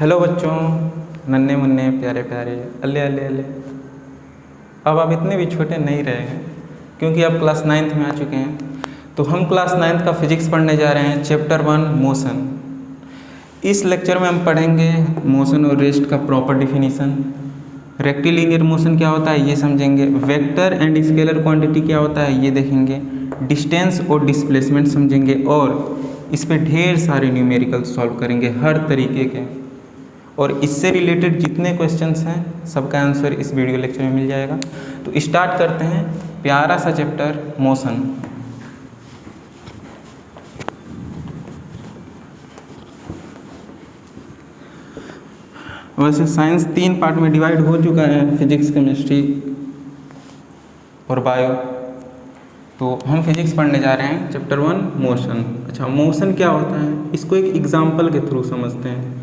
Hello बच्चों, नन्हे मुन्ने प्यारे प्यारे अल्ले अल्ले अल्ले। अब आप इतने भी छोटे नहीं रहे हैं क्योंकि आप क्लास 9th में आ चुके हैं। तो हम क्लास 9th का फिजिक्स पढ़ने जा रहे हैं, चैप्टर 1 मोशन। इस लेक्चर में हम पढ़ेंगे मोशन और रेस्ट का प्रॉपर डिफिनीसन, रेक्टिलिनियर मोशन क्या होता है ये समझेंगे, वेक्टर एंड स्केलर क्वांटिटी क्या होता है ये देखेंगे, डिस्टेंस और डिस्प्लेसमेंट समझेंगे और इस पे ढेर सारे न्यूमेरिकल सॉल्व करेंगे हर तरीके के। और इससे रिलेटेड जितने क्वेश्चंस हैं सबका आंसर इस वीडियो लेक्चर में मिल जाएगा। तो स्टार्ट करते हैं प्यारा सा चैप्टर मोशन। वैसे साइंस 3 पार्ट में डिवाइड हो चुका है, फिजिक्स, केमिस्ट्री और बायो। तो हम फिजिक्स पढ़ने जा रहे हैं चैप्टर 1 मोशन। अच्छा, मोशन क्या होता है इसको एक एग्जाम्पल के थ्रू समझते हैं।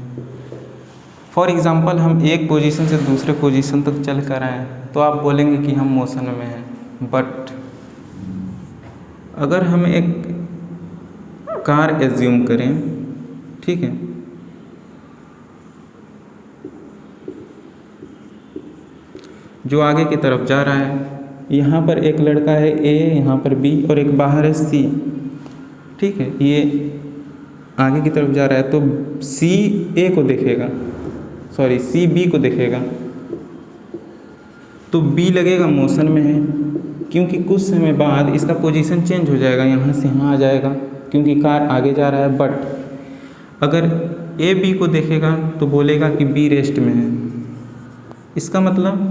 फॉर एग्ज़ाम्पल हम एक पोजीशन से दूसरे पोजीशन तक चल कर आए तो आप बोलेंगे कि हम मोशन में हैं। बट अगर हम एक कार एज्यूम करें, ठीक है, जो आगे की तरफ जा रहा है, यहाँ पर एक लड़का है ए, यहाँ पर बी और एक बाहर है सी, ठीक है, ये आगे की तरफ जा रहा है तो सी ए को देखेगा, सॉरी सी बी को देखेगा तो बी लगेगा मोशन में है, क्योंकि कुछ समय बाद इसका पोजीशन चेंज हो जाएगा, यहाँ से यहाँ आ जाएगा क्योंकि कार आगे जा रहा है। बट अगर ए बी को देखेगा तो बोलेगा कि बी रेस्ट में है। इसका मतलब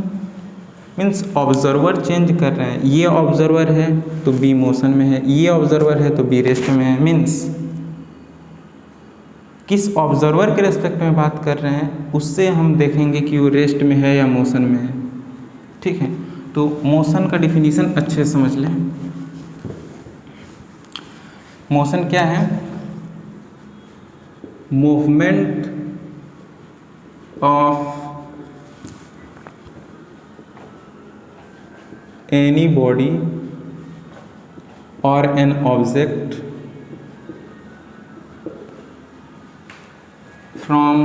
मीन्स ऑब्जर्वर चेंज कर रहे हैं, ये ऑब्जर्वर है तो बी मोशन में है, ये ऑब्जर्वर है तो बी रेस्ट में है। मीन्स किस ऑब्जर्वर के रेस्पेक्ट में बात कर रहे हैं उससे हम देखेंगे कि वो रेस्ट में है या मोशन में है, ठीक है। तो मोशन का डिफिनीशन अच्छे से समझ लें। मोशन क्या है? मूवमेंट ऑफ एनी बॉडी और an object from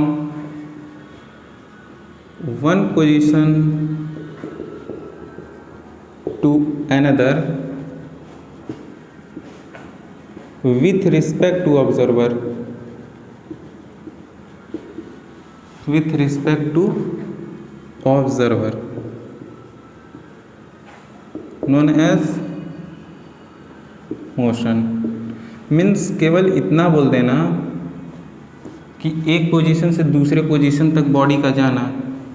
one position to another with respect to observer, with respect to observer, known as motion। Means केवल इतना बोल देना कि एक पोजीशन से दूसरे पोजीशन तक बॉडी का जाना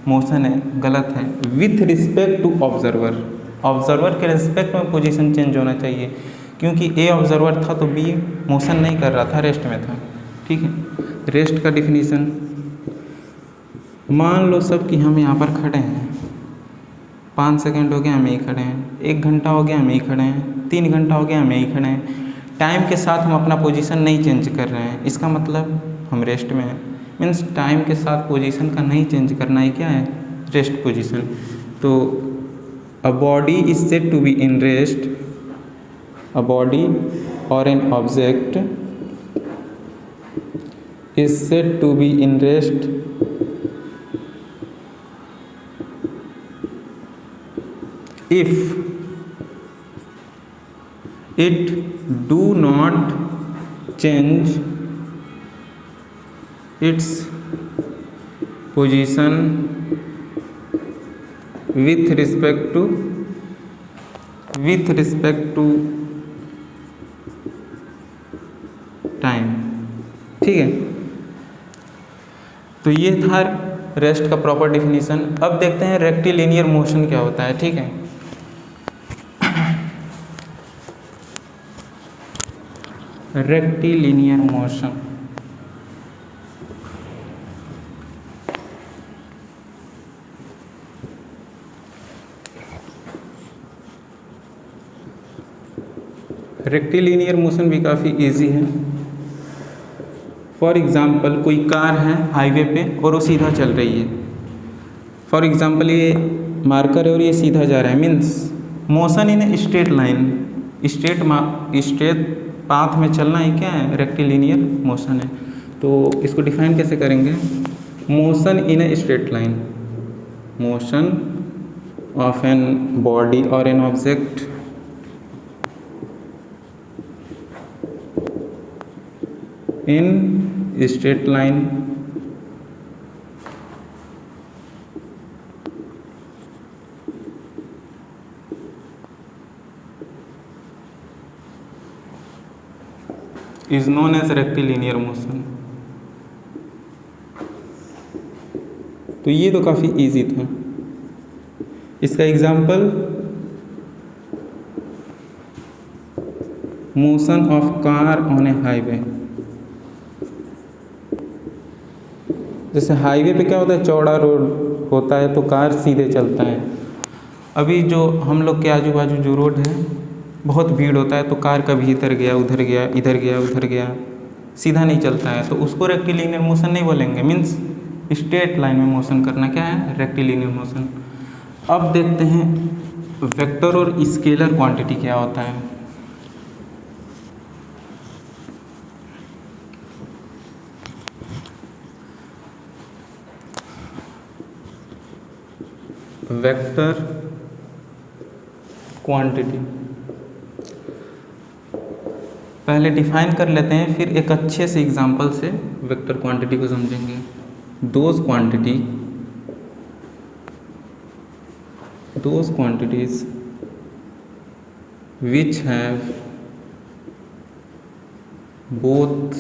मोशन है, गलत है। With respect to observer, observer के रिस्पेक्ट में पोजीशन चेंज होना चाहिए, क्योंकि ए ऑब्जर्वर था तो बी मोशन नहीं कर रहा था, रेस्ट में था, ठीक है। रेस्ट का डिफिनीशन, मान लो सब कि हम यहाँ पर खड़े हैं, 5 सेकेंड हो गया हम यहीं खड़े हैं, 1 घंटा हो गया हम यहीं खड़े हैं, 3 घंटा हो गया हम यहीं खड़े हैं। टाइम के साथ हम अपना पोजीशन नहीं चेंज कर रहे हैं, इसका मतलब हम रेस्ट में हैं। मीन्स टाइम के साथ पोजीशन का नहीं चेंज करना ही क्या है? Rest position. तो a body is said to be in rest, a body और an object is said to be in rest if it do not change its position with respect to time, ठीक है। तो ये था rest का proper definition. अब देखते हैं रेक्टिलिनियर मोशन क्या होता है, ठीक है। रेक्टिलिनियर मोशन, रेक्टिलिनियर मोशन भी काफ़ी इजी है। फॉर एग्ज़ाम्पल कोई कार है हाईवे पे और वो सीधा चल रही है। फॉर एग्ज़ाम्पल ये मार्कर है और ये सीधा जा रहा है, means motion in straight line, straight path में चलना ही क्या है? रेक्टिलिनियर मोशन है। तो इसको डिफाइन कैसे करेंगे? Motion in a straight line, motion of an body और an object in straight line is known as rectilinear motion। तो ये तो काफ़ी इजी था। इसका example motion of car on A highway. जैसे हाईवे पे क्या होता है, चौड़ा रोड होता है तो कार सीधे चलता है। अभी जो हम लोग के आजू बाजू जो रोड है बहुत भीड़ होता है तो कार कभी इधर गया उधर गया, इधर गया उधर गया, सीधा नहीं चलता है, तो उसको रेक्टिलिनियर मोशन नहीं बोलेंगे। मीन्स स्ट्रेट लाइन में मोशन करना क्या है, रेक्टिलिनियर मोशन। अब देखते हैं वेक्टर और स्केलर क्वांटिटी क्या होता है। वेक्टर क्वांटिटी पहले डिफाइन कर लेते हैं, फिर एक अच्छे से एग्जांपल से वेक्टर क्वांटिटी को समझेंगे। Those quantities which have both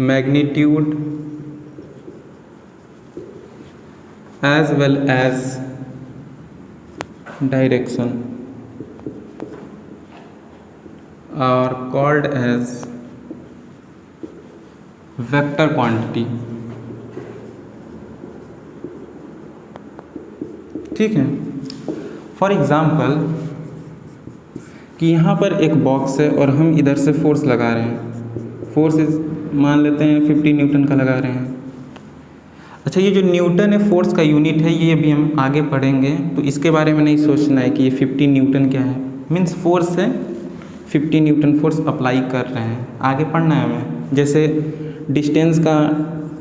magnitude as well as direction are called as vector quantity। ठीक है। फॉर एग्जाम्पल कि यहाँ पर एक बॉक्स है और हम इधर से फोर्स लगा रहे हैं, फोर्स मान लेते हैं 50 न्यूटन का लगा रहे हैं। अच्छा, ये जो न्यूटन है फोर्स का यूनिट है, ये अभी हम आगे पढ़ेंगे तो इसके बारे में नहीं सोचना है कि ये 50 न्यूटन क्या है। मीन्स फोर्स है 50 न्यूटन फोर्स अप्लाई कर रहे हैं, आगे पढ़ना है हमें। जैसे डिस्टेंस का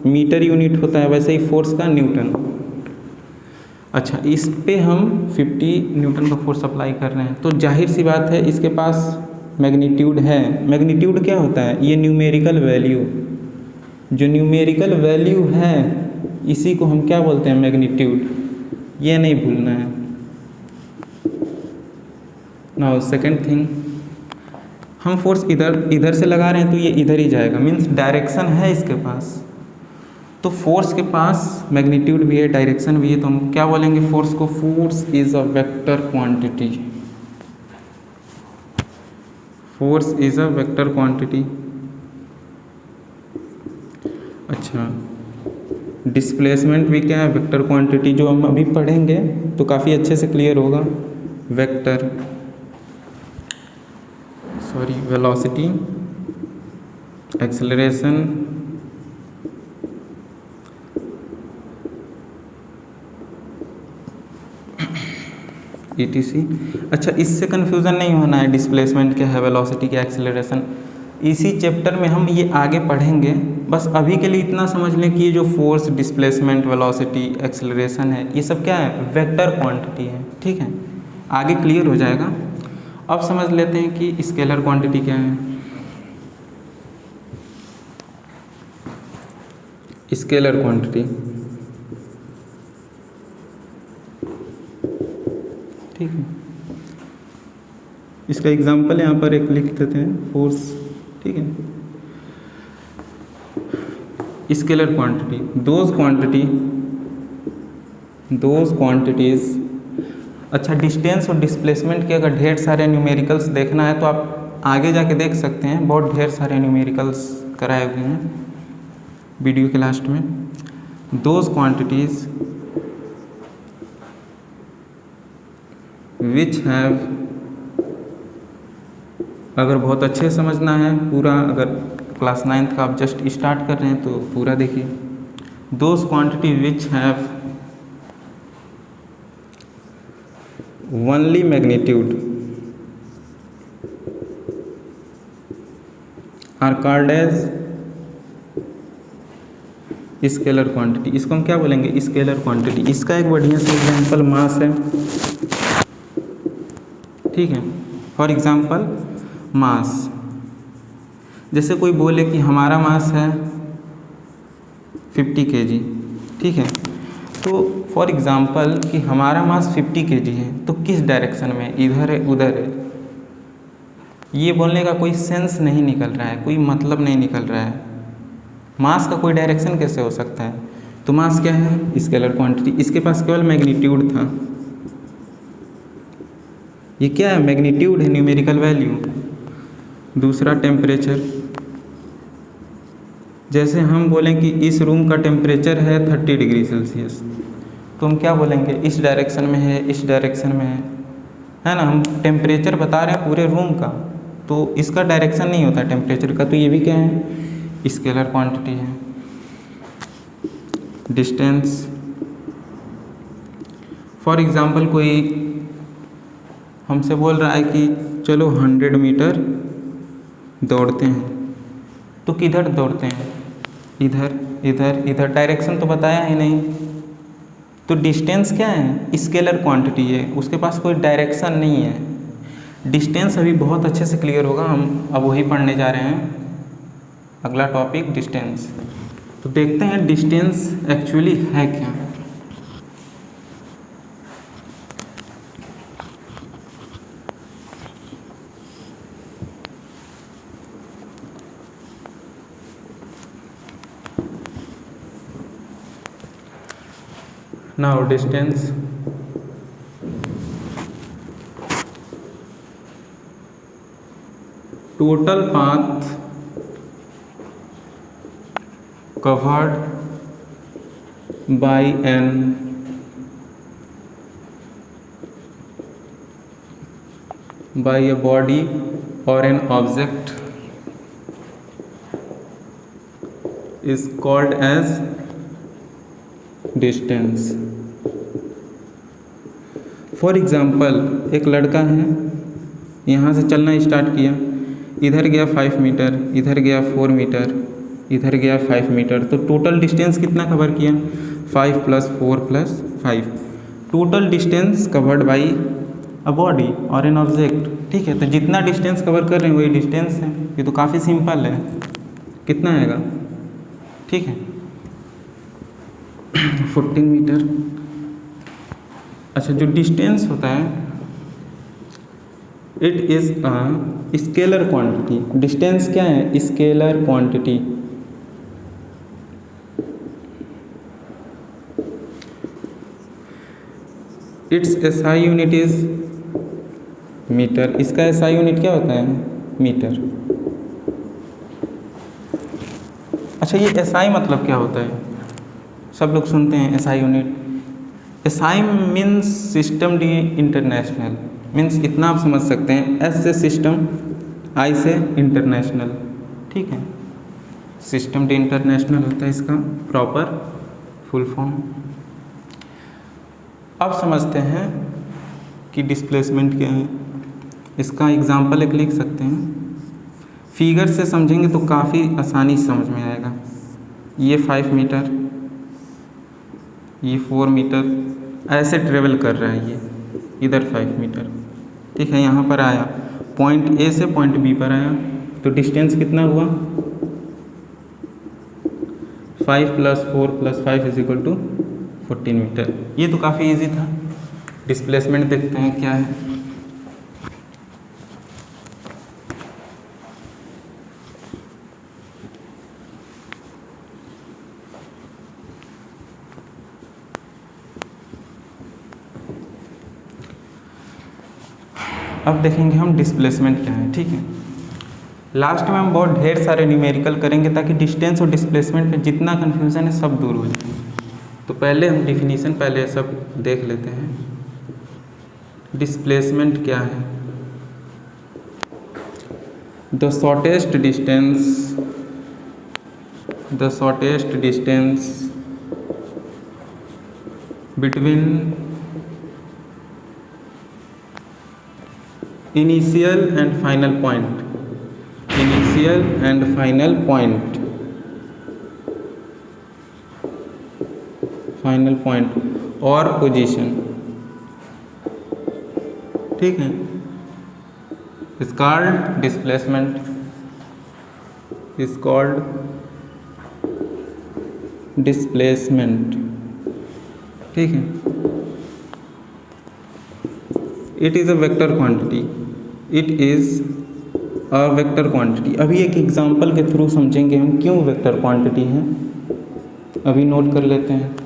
मीटर यूनिट होता है वैसे ही फोर्स का न्यूटन। अच्छा, इस पे हम 50 न्यूटन का फोर्स अप्लाई कर रहे हैं तो जाहिर सी बात है इसके पास मैग्नीट्यूड है। मैग्नीट्यूड क्या होता है, ये न्यूमेरिकल वैल्यू, जो न्यूमेरिकल वैल्यू है इसी को हम क्या बोलते हैं, मैग्नीट्यूड। ये नहीं भूलना है। नाउ सेकेंड थिंग, हम फोर्स इधर से लगा रहे हैं तो ये इधर ही जाएगा, मीन्स डायरेक्शन है इसके पास। तो फोर्स के पास मैग्नीट्यूड भी है, डायरेक्शन भी है, तो हम क्या बोलेंगे फोर्स को, force is a vector quantity. Force is a vector quantity. अच्छा, डिस्प्लेसमेंट भी क्या है, वेक्टर क्वांटिटी, जो हम अभी पढ़ेंगे तो काफ़ी अच्छे से क्लियर होगा। Vector velocity, acceleration, ETC। अच्छा, इससे कन्फ्यूज़न नहीं होना है, डिस्प्लेसमेंट क्या है, वेलोसिटी क्या, एक्सेलरेशन, इसी चैप्टर में हम ये आगे पढ़ेंगे। बस अभी के लिए इतना समझ लें कि ये जो फोर्स, डिस्प्लेसमेंट, वेलोसिटी, एक्सेलरेशन है, ये सब क्या है, वेक्टर क्वांटिटी है। ठीक है, आगे क्लियर हो जाएगा। अब समझ लेते हैं कि स्केलर क्वांटिटी क्या है। स्केलर क्वांटिटी, ठीक है, इसका एग्जांपल यहाँ पर एक लिख देते हैं, फोर्स। ठीक है, स्केलर क्वांटिटी, दोज क्वांटिटीज। अच्छा, डिस्टेंस और डिस्प्लेसमेंट के अगर ढेर सारे न्यूमेरिकल्स देखना है तो आप आगे जाके देख सकते हैं, बहुत ढेर सारे न्यूमेरिकल्स कराए हुए हैं वीडियो के लास्ट में। दोज क्वांटिटीज विच हैव, अगर बहुत अच्छे समझना है पूरा, अगर क्लास 9th का आप जस्ट स्टार्ट कर रहे हैं तो पूरा देखिए। Those quantity which have only magnitude are called as scalar quantity, इसको हम क्या बोलेंगे? Scalar quantity. इसका एक बढ़िया सा एग्जांपल मास है, ठीक है। फॉर एग्जांपल मास, जैसे कोई बोले कि हमारा मास है 50 kg, ठीक है। तो फॉर एग्जांपल कि हमारा मास 50 kg है, तो किस डायरेक्शन में, इधर है उधर है, ये बोलने का कोई सेंस नहीं निकल रहा है, कोई मतलब नहीं निकल रहा है। मास का कोई डायरेक्शन कैसे हो सकता है? तो मास क्या है? Scalar quantity. इसके पास केवल मैग्नीट्यूड था, ये क्या है? मैग्नीट्यूड है, न्यूमेरिकल वैल्यू। दूसरा टेम्परेचर, जैसे हम बोलें कि इस रूम का टेम्परेचर है 30 डिग्री सेल्सियस, तो हम क्या बोलेंगे? इस डायरेक्शन में है, इस डायरेक्शन में है ना। हम टेम्परेचर बता रहे हैं पूरे रूम का, तो इसका डायरेक्शन नहीं होता टेम्परेचर का, तो ये भी क्या है? स्केलर क्वांटिटी है। डिस्टेंस, फॉर एग्जांपल कोई हमसे बोल रहा है कि चलो 100 मीटर दौड़ते हैं, तो किधर दौड़ते हैं? इधर इधर इधर, डायरेक्शन तो बताया ही नहीं। तो डिस्टेंस क्या है? स्केलर क्वांटिटी है, उसके पास कोई डायरेक्शन नहीं है। डिस्टेंस अभी बहुत अच्छे से क्लियर होगा, हम अब वही पढ़ने जा रहे हैं। अगला टॉपिक डिस्टेंस। तो देखते हैं डिस्टेंस एक्चुअली है क्या। Now distance, total path covered by a body or an object is called as distance. For example एक लड़का है, यहाँ से चलना स्टार्ट किया, इधर गया 5 मीटर, इधर गया 4 मीटर, इधर गया 5 मीटर, तो टोटल डिस्टेंस कितना कवर किया? 5 + 4 + 5, total distance covered by a body और एन ऑब्जेक्ट, ठीक है। तो जितना डिस्टेंस कवर कर रहे हैं वही डिस्टेंस है, ये तो काफ़ी सिंपल है। कितना आएगा? ठीक है, 14 मीटर। अच्छा, जो डिस्टेंस होता है it is a scalar quantity. Distance क्या है? Scalar quantity. Its SI unit is metre. इसका एसआई यूनिट क्या होता है? मीटर। अच्छा, ये एसआई मतलब क्या होता है? सब लोग सुनते हैं SI unit. SI means system D international, means इतना आप समझ सकते हैं, एस से सिस्टम, आई से इंटरनेशनल, ठीक है। सिस्टम डी इंटरनेशनल होता है इसका प्रॉपर फुल फॉर्म। अब समझते हैं कि डिस्प्लेसमेंट क्या है। इसका एग्जाम्पल एक लिख सकते हैं, फिगर से समझेंगे तो काफ़ी आसानी से समझ में आएगा। ये 5 मीटर, ये 4 मीटर, ऐसे ट्रेवल कर रहा है, ये इधर 5 मीटर, ठीक है। यहाँ पर आया, पॉइंट ए से पॉइंट बी पर आया, तो डिस्टेंस कितना हुआ? 5 + 4 + 5 = 14 मीटर। ये तो काफ़ी इजी था। डिस्प्लेसमेंट देखते हैं क्या है। अब देखेंगे हम डिस्प्लेसमेंट क्या है, ठीक है। लास्ट में हम बहुत ढेर सारे न्यूमेरिकल करेंगे ताकि डिस्टेंस और डिस्प्लेसमेंट में जितना कन्फ्यूज़न है सब दूर हो जाए। तो पहले हम डिफिनीशन पहले सब देख लेते हैं। डिस्प्लेसमेंट क्या है? The shortest distance between initial and final point final point और पोजीशन, ठीक है, is called displacement, is called displacement, ठीक है। It is a vector quantity, it is a vector quantity. अभी एक एग्जांपल के थ्रू समझेंगे हम क्यों वेक्टर क्वांटिटी है, अभी नोट कर लेते हैं।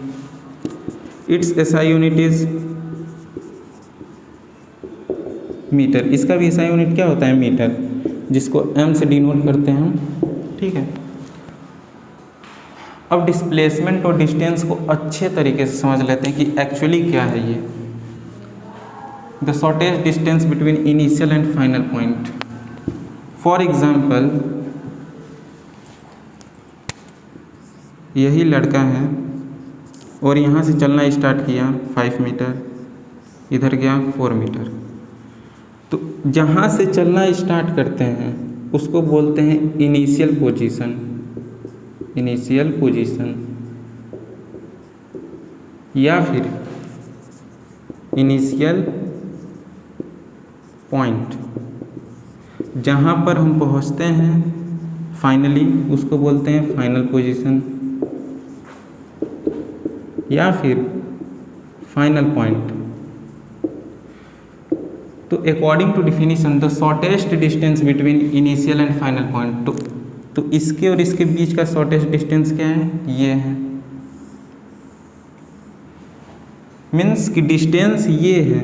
Its SI unit is metre, इसका भी SI यूनिट क्या होता है, मीटर, जिसको m से डिनोट करते हैं हम, ठीक है। अब डिस्प्लेसमेंट और डिस्टेंस को अच्छे तरीके से समझ लेते हैं कि एक्चुअली क्या है ये। The shortest distance between initial and final point. For example, यही लड़का है और यहाँ से चलना स्टार्ट किया 5 मीटर, इधर गया 4 मीटर। तो जहाँ से चलना स्टार्ट करते हैं उसको बोलते हैं इनिशियल पोजीशन, इनिशियल पोजीशन, या फिर इनिशियल पॉइंट। जहाँ पर हम पहुँचते हैं फाइनली उसको बोलते हैं फाइनल पोजीशन, या फिर फाइनल पॉइंट। तो according to definition the shortest distance between initial and final point, तो इसके और इसके बीच का शॉर्टेस्ट डिस्टेंस क्या है, ये है। मीन्स कि डिस्टेंस ये है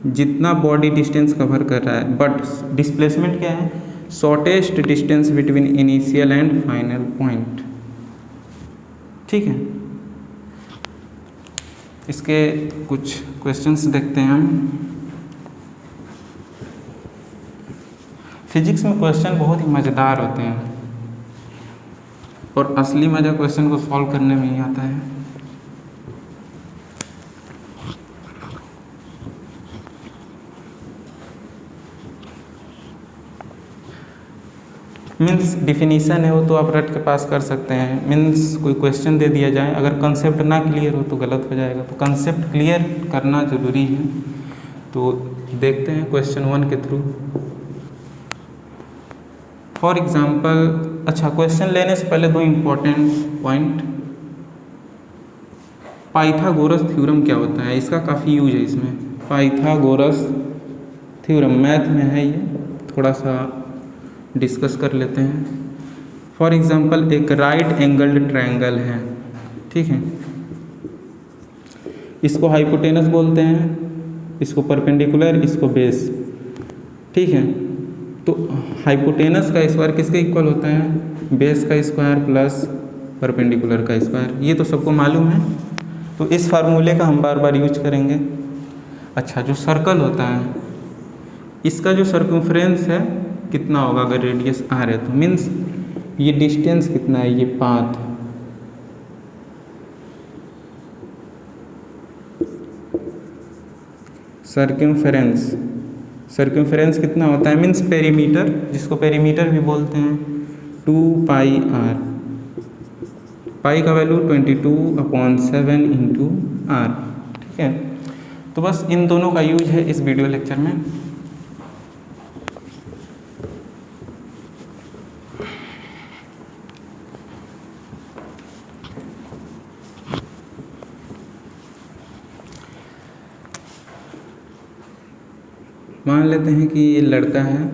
जितना बॉडी डिस्टेंस कवर कर रहा है, बट डिस्प्लेसमेंट क्या है, shortest distance between initial and final point, ठीक है। इसके कुछ क्वेश्चंस देखते हैं हम। फिजिक्स में क्वेश्चन बहुत ही मज़ेदार होते हैं और असली मज़ा क्वेश्चन को सॉल्व करने में ही आता है। मीन्स डिफिनीशन है वो तो आप रट के पास कर सकते हैं। मीन्स कोई क्वेश्चन दे दिया जाए, अगर कंसेप्ट ना क्लियर हो तो गलत हो जाएगा, तो कंसेप्ट क्लियर करना ज़रूरी है। तो देखते हैं क्वेश्चन 1 के थ्रू। फॉर एग्जाम्पल, अच्छा, क्वेश्चन लेने से पहले 2 इम्पोर्टेंट पॉइंट। पाइथागोरस थ्योरम क्या होता है, इसका काफ़ी यूज है इसमें। पाइथागोरस थ्योरम मैथ में है, ये थोड़ा सा डिस्कस कर लेते हैं। फॉर एग्जाम्पल, एक राइट एंगल्ड ट्रायंगल है, ठीक है, इसको हाइपोटेनस बोलते हैं, इसको परपेंडिकुलर, इसको बेस, ठीक है। तो हाइपोटेनस का स्क्वायर किसके इक्वल होता है, बेस का स्क्वायर प्लस परपेंडिकुलर का स्क्वायर, ये तो सबको मालूम है। तो इस फार्मूले का हम बार बार यूज करेंगे। अच्छा, जो सर्कल होता है इसका जो सर्कम्फ्रेंस है कितना होगा अगर रेडियस r है, तो मीन्स ये डिस्टेंस कितना है, ये पाथ, सर्कम्फ्रेंस, सर्कम्फ्रेंस कितना होता है, मीन्स पेरीमीटर, जिसको पेरीमीटर भी बोलते हैं, 2πr, पाई का वैल्यू 22/7 इंटू r, ठीक है। तो बस इन दोनों का यूज है इस वीडियो लेक्चर में। मान लेते हैं कि ये लड़का है,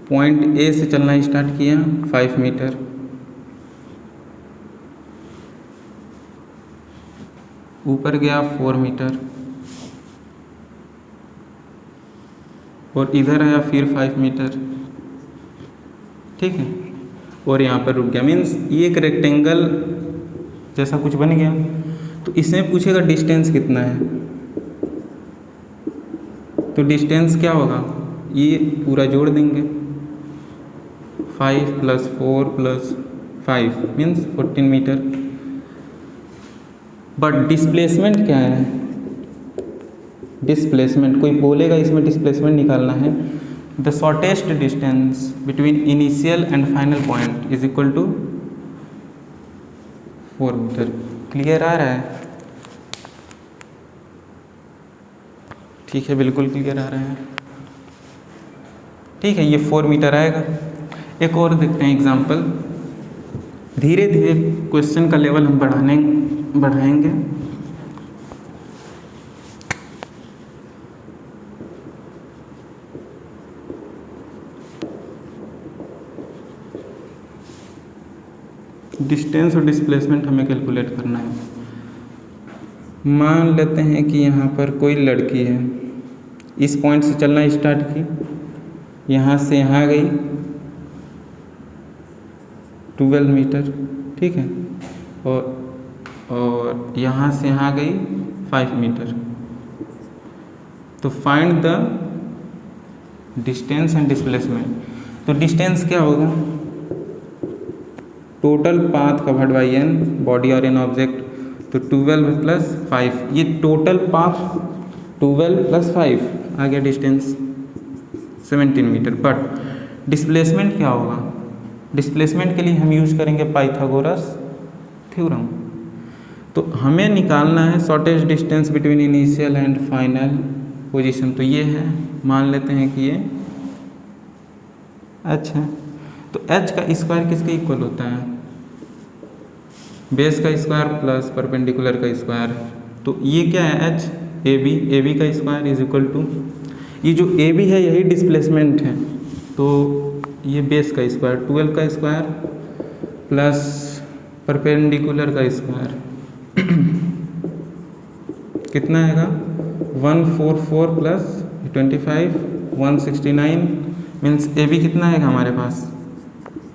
पॉइंट ए से चलना स्टार्ट किया 5 मीटर, ऊपर गया 4 मीटर, और इधर आया फिर 5 मीटर, ठीक है, और यहाँ पर रुक गया। मीन्स ये एक रेक्टेंगल जैसा कुछ बन गया। तो इसमें पूछेगा डिस्टेंस कितना है, तो डिस्टेंस क्या होगा, ये पूरा जोड़ देंगे, 5 + 4 + 5 मीन्स 14 मीटर। बट डिस्प्लेसमेंट क्या है, डिस्प्लेसमेंट कोई बोलेगा इसमें डिस्प्लेसमेंट निकालना है, the shortest distance between initial and final point is equal to 4 metre. Clear आ रहा है? ठीक है, बिल्कुल क्लियर आ रहा है। ठीक है, ये 4 मीटर आएगा। एक और देखते हैं एग्जाम्पल। धीरे धीरे क्वेश्चन का लेवल हम बढ़ाएंगे। डिस्टेंस और डिस्प्लेसमेंट हमें कैलकुलेट करना है। मान लेते हैं कि यहाँ पर कोई लड़की है, इस पॉइंट से चलना स्टार्ट की, यहाँ से यहाँ गई 12 मीटर, ठीक है, और यहाँ से यहाँ गई 5 मीटर। तो find the distance and displacement. तो डिस्टेंस क्या होगा? Total path covered by an body और एन ऑब्जेक्ट, तो 12 प्लस 5, ये टोटल पाथ 12 प्लस 5 आ गया डिस्टेंस 17 मीटर। बट डिस्प्लेसमेंट क्या होगा? डिस्प्लेसमेंट के लिए हम यूज करेंगे पाइथागोरस थ्योरम। तो हमें निकालना है shortest distance between initial and final position. तो ये है, मान लेते हैं कि ये h है। तो h का स्क्वायर किसके इक्वल होता है? बेस का स्क्वायर प्लस परपेंडिकुलर का स्क्वायर। तो ये क्या है? h, AB का स्क्वायर इज इक्वल टू, ये जो AB है यही डिस्प्लेसमेंट है, तो ये बेस का स्क्वायर 12 का स्क्वायर प्लस परपेंडिकुलर का स्क्वायर कितना आएगा? 144 प्लस 25 169, मीन्स AB कितना आएगा हमारे पास?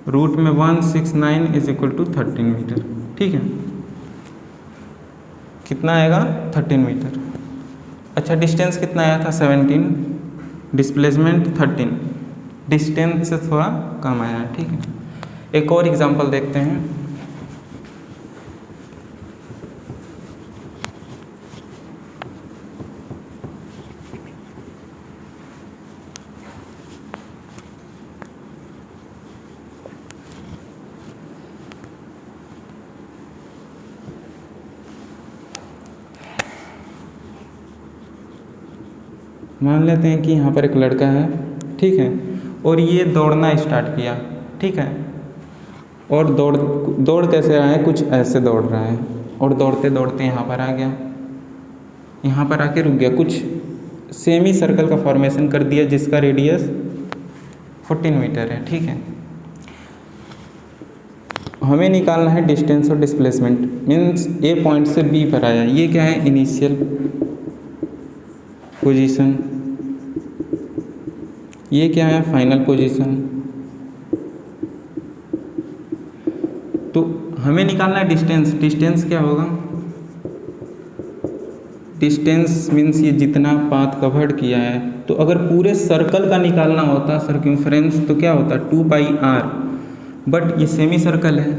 रूट में 169 इज इक्वल टू 13 मीटर। ठीक है, कितना आएगा? 13 मीटर। अच्छा, डिस्टेंस कितना आया था? 17, डिस्प्लेसमेंट 13, डिस्टेंस से थोड़ा कम आया है। ठीक है, एक और एग्जांपल देखते हैं। मान लेते हैं कि यहाँ पर एक लड़का है, ठीक है, और ये दौड़ना स्टार्ट किया, ठीक है, और दौड़ कैसे रहा है? कुछ ऐसे दौड़ रहा है, और दौड़ते दौड़ते यहाँ पर आ गया, यहाँ पर आके रुक गया, कुछ सेमी सर्कल का फॉर्मेशन कर दिया जिसका रेडियस 14 मीटर है। ठीक है, हमें निकालना है डिस्टेंस और डिस्प्लेसमेंट। मीन्स ए पॉइंट से बी पर आया, ये क्या है? इनिशियल पोजीशन, ये क्या है? Final position. तो हमें निकालना है डिस्टेंस। डिस्टेंस क्या होगा? डिस्टेंस मीन्स ये जितना पाथ कवर्ड किया है। तो अगर पूरे सर्कल का निकालना होता सर्कम्फ्रेंस, तो क्या होता? 2πr, बट ये सेमी सर्कल है,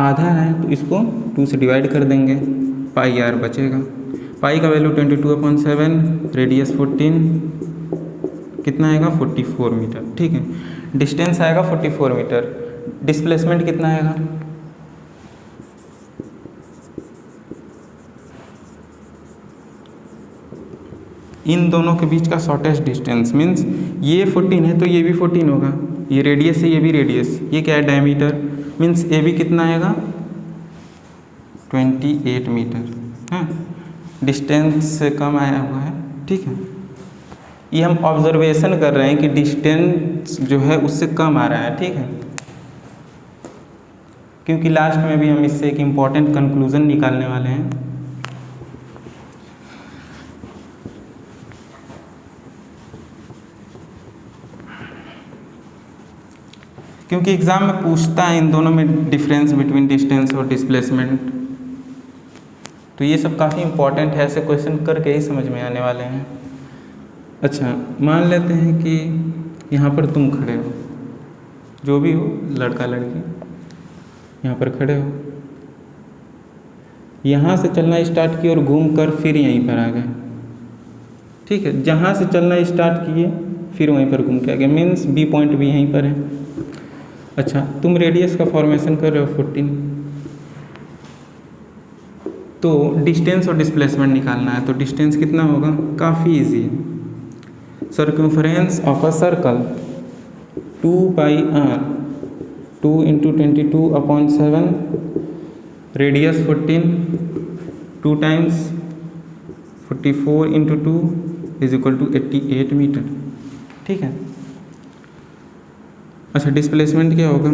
आधा है, तो इसको 2 से डिवाइड कर देंगे, πr बचेगा। पाई का वैल्यू 22/7, रेडियस 14, कितना आएगा? 44 मीटर। ठीक है, डिस्टेंस आएगा 44 मीटर। डिस्प्लेसमेंट कितना आएगा? इन दोनों के बीच का शॉर्टेस्ट डिस्टेंस, मीन्स ये 14 है तो ये भी 14 होगा, ये रेडियस है ये भी रेडियस, ये क्या है? डायमीटर, मीन्स ए भी कितना आएगा? 28 मीटर है, डिस्टेंस से कम आया हुआ है। ठीक है, ये हम ऑब्जर्वेशन कर रहे हैं कि डिस्टेंस जो है उससे कम आ रहा है। ठीक है, क्योंकि लास्ट में भी हम इससे एक इम्पॉर्टेंट कंक्लूजन निकालने वाले हैं। क्योंकि एग्ज़ाम में पूछता है इन दोनों में डिफरेंस बिटवीन डिस्टेंस और डिस्प्लेसमेंट, तो ये सब काफ़ी इम्पॉर्टेंट है, ऐसे क्वेश्चन करके ही समझ में आने वाले हैं। अच्छा, मान लेते हैं कि यहाँ पर तुम खड़े हो, जो भी हो, लड़का लड़की, यहाँ पर खड़े हो, यहाँ से चलना स्टार्ट किए और घूम कर फिर यहीं पर आ गए। ठीक है, जहाँ से चलना स्टार्ट किए फिर वहीं पर घूम के आ गए, मीन्स बी पॉइंट भी यहीं पर है। अच्छा, तुम रेडियस का फॉर्मेशन कर रहे हो 14, तो डिस्टेंस और डिस्प्लेसमेंट निकालना है, तो डिस्टेंस कितना होगा, काफ़ी इजी है। Circumference of a circle 2 pi r, 2 × 22/7, radius 14, 2 times 44 × 2 = 88 metre. ठीक है। अच्छा, डिस्प्लेसमेंट क्या होगा,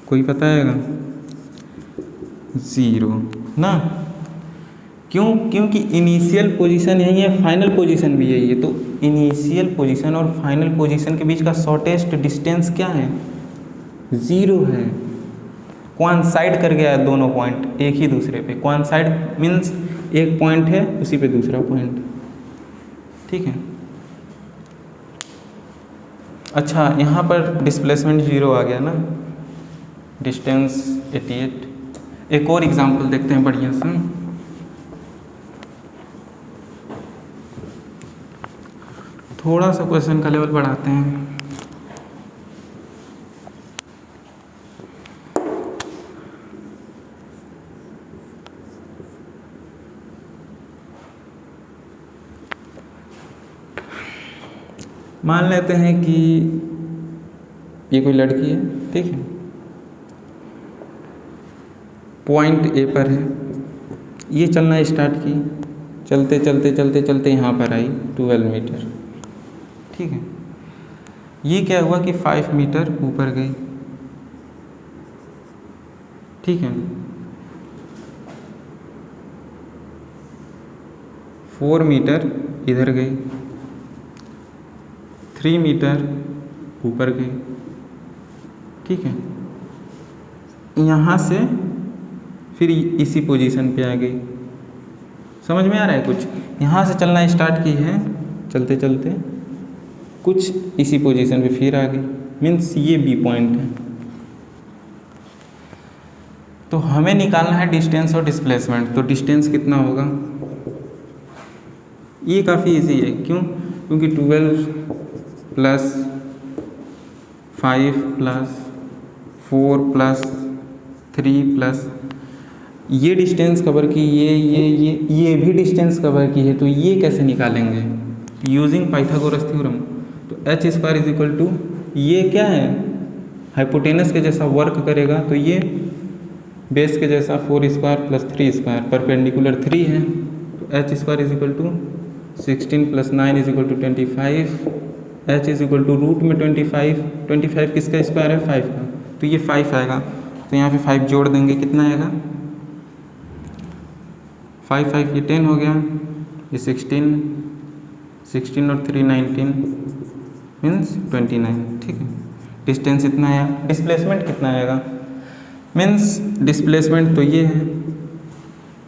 कोई पता है? 0 ना। क्यों? क्योंकि इनिशियल पोजीशन यही है, फाइनल पोजीशन भी यही है। तो इनिशियल पोजीशन और फाइनल पोजीशन के बीच का शॉर्टेस्ट डिस्टेंस क्या है, 0 है। कोइंसाइड कर गया है दोनों पॉइंट एक ही दूसरे पे। कोइंसाइड मीन्स एक पॉइंट है उसी पे दूसरा पॉइंट। ठीक है। अच्छा, यहाँ पर डिस्प्लेसमेंट 0 आ गया ना, डिस्टेंस 88। एक और एग्जांपल देखते हैं बढ़िया सा। थोड़ा सा क्वेश्चन का लेवल बढ़ाते हैं। मान लेते हैं कि ये कोई लड़की है, ठीक है, पॉइंट ए पर है, ये चलना स्टार्ट की, चलते चलते चलते चलते यहाँ पर आई 12 मीटर। ठीक है। ये क्या हुआ कि 5 मीटर ऊपर गई। ठीक है। 4 मीटर इधर गई, 3 मीटर ऊपर गई। ठीक है। यहाँ से फिर इसी पोजीशन पे आ गई। समझ में आ रहा है कुछ? यहाँ से चलना स्टार्ट की है, चलते चलते कुछ इसी पोजीशन पे फिर आ गई, मीन्स ये बी पॉइंट है। तो हमें निकालना है डिस्टेंस और डिस्प्लेसमेंट। तो डिस्टेंस कितना होगा, ये काफ़ी इजी है। क्यों? क्योंकि 12 + 5 + 4 + 3 ये डिस्टेंस कवर की, ये भी डिस्टेंस कवर की है। तो ये कैसे निकालेंगे, यूजिंग पाइथागोरस थ्योरम। तो h² = ये क्या है, हाइपोटेनस के जैसा वर्क करेगा, तो ये बेस के जैसा 4² + 3², परपेंडिकुलर 3 है। तो h² = 16 + 9 = 25। h रूट में 25 किसका स्क्वायर है, 5 का। तो ये 5 आएगा। तो यहाँ पे 5 जोड़ देंगे, कितना आएगा, 5 5 ये 10 हो गया, ये 16 और 3 19 मीन्स 29। ठीक है। डिस्टेंस इतना आया। डिस्प्लेसमेंट कितना आएगा, मीन्स डिस्प्लेसमेंट तो ये है,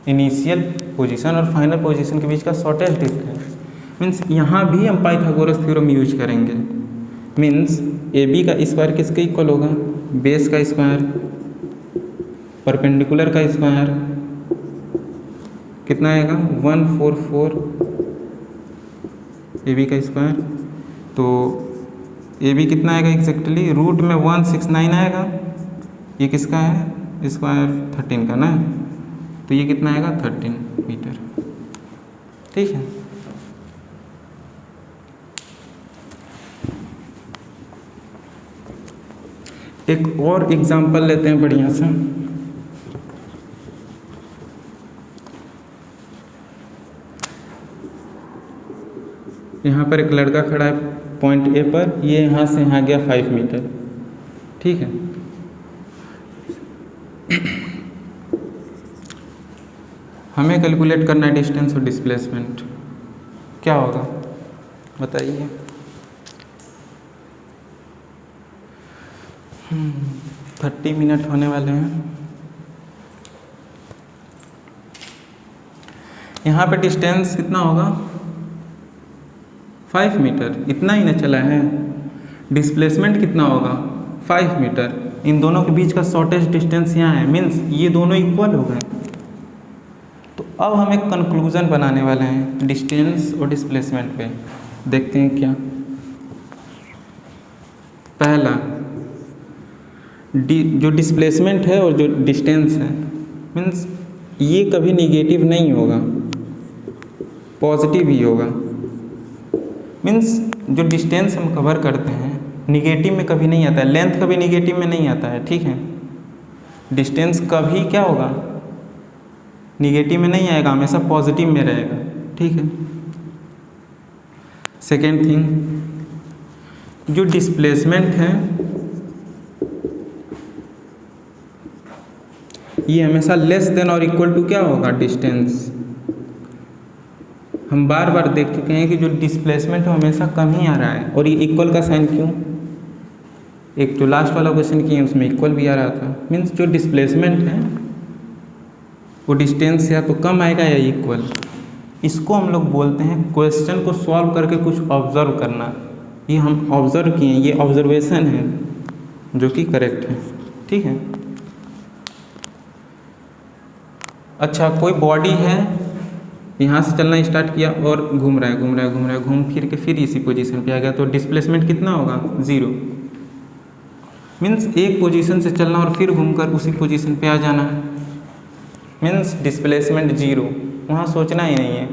इनिशियल पोजीशन और फाइनल पोजीशन के बीच का शॉर्टेस्ट डिस्टेंस। मीन्स यहाँ भी हम पाइथागोरस थ्योरम यूज करेंगे। मीन्स AB का स्क्वायर किसके इक्वल होगा, बेस का स्क्वायर, परपेंडिकुलर का स्क्वायर, कितना आएगा 144 AB का स्क्वायर। तो AB कितना आएगा एग्जैक्टली, रूट में 169 आएगा। ये किसका है, स्क्वायर 13 का ना। तो ये कितना आएगा 13 मीटर। ठीक है। एक और एग्जांपल लेते हैं बढ़िया सा। यहाँ पर एक लड़का खड़ा है पॉइंट ए पर, ये यहाँ से यहाँ गया 5 मीटर। ठीक है। हमें कैलकुलेट करना है डिस्टेंस और डिस्प्लेसमेंट। क्या होगा बताइए। 30 मिनट होने वाले हैं। यहाँ पे डिस्टेंस कितना होगा, 5 मीटर, इतना ही ना चला है। डिस्प्लेसमेंट कितना होगा, 5 मीटर। इन दोनों के बीच का शॉर्टेस्ट डिस्टेंस यहाँ है, मीन्स ये दोनों इक्वल हो गए। तो अब हम एक कंक्लूजन बनाने वाले हैं डिस्टेंस और डिस्प्लेसमेंट पे। देखते हैं क्या। पहला, जो डिस्प्लेसमेंट है और जो डिस्टेंस है, मीन्स ये कभी निगेटिव नहीं होगा, पॉजिटिव ही होगा। मीन्स जो डिस्टेंस हम कवर करते हैं निगेटिव में कभी नहीं आता है, लेंथ कभी निगेटिव में नहीं आता है, ठीक है। डिस्टेंस कभी क्या होगा, निगेटिव में नहीं आएगा, हमेशा पॉजिटिव में रहेगा, ठीक है। सेकेंड थिंग, जो डिस्प्लेसमेंट है ये हमेशा लेस देन और इक्वल टू क्या होगा, डिस्टेंस। हम बार बार देख चुके हैं कि जो डिस्प्लेसमेंट है हमेशा कम ही आ रहा है, और ये इक्वल का साइन क्यों, एक जो लास्ट वाला क्वेश्चन किए उसमें इक्वल भी आ रहा था। मीन्स जो डिस्प्लेसमेंट है वो डिस्टेंस या तो कम आएगा या इक्वल। इसको हम लोग बोलते हैं क्वेश्चन को सॉल्व करके कुछ ऑब्जर्व करना। ये हम ऑब्जर्व किए, ये ऑब्जर्वेशन है जो कि करेक्ट है, ठीक है। अच्छा, कोई बॉडी है, यहाँ से चलना स्टार्ट किया और घूम रहा है, घूम रहा है, घूम रहा है, घूम फिर के फिर इसी पोजीशन पे आ गया, तो डिस्प्लेसमेंट कितना होगा, 0। मीन्स एक पोजीशन से चलना और फिर घूमकर उसी पोजीशन पे आ जाना, मीन्स डिस्प्लेसमेंट 0। वहाँ सोचना ही नहीं है,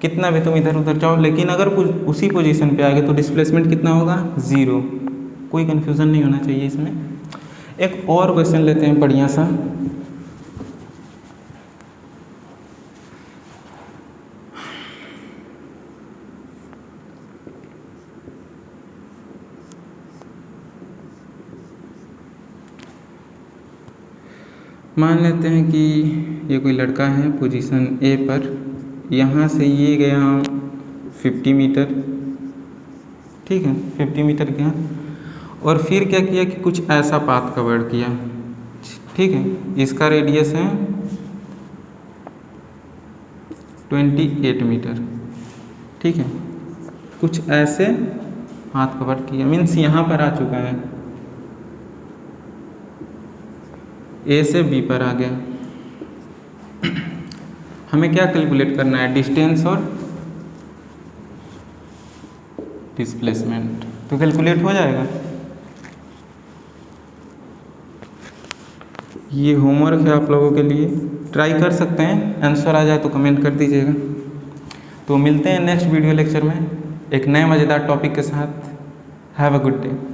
कितना भी तुम इधर उधर जाओ, लेकिन अगर उसी पोजीशन पे आ गए तो डिस्प्लेसमेंट कितना होगा, 0। कोई कन्फ्यूज़न नहीं होना चाहिए इसमें। एक और क्वेश्चन लेते हैं बढ़िया सा। मान लेते हैं कि ये कोई लड़का है पोजीशन ए पर, यहाँ से ये गया 50 मीटर, ठीक है, 50 मीटर गया और फिर क्या किया कि कुछ ऐसा पाथ कवर किया, ठीक है। इसका रेडियस है 28 मीटर, ठीक है। कुछ ऐसे पाथ कवर किया, मीन्स यहाँ पर आ चुका है, ए से बी पर आ गया। हमें क्या कैलकुलेट करना है, डिस्टेंस और डिस्प्लेसमेंट, तो कैलकुलेट हो जाएगा। ये होमवर्क है आप लोगों के लिए, ट्राई कर सकते हैं, आंसर आ जाए तो कमेंट कर दीजिएगा। तो मिलते हैं नेक्स्ट वीडियो लेक्चर में एक नए मज़ेदार टॉपिक के साथ। Have a good day.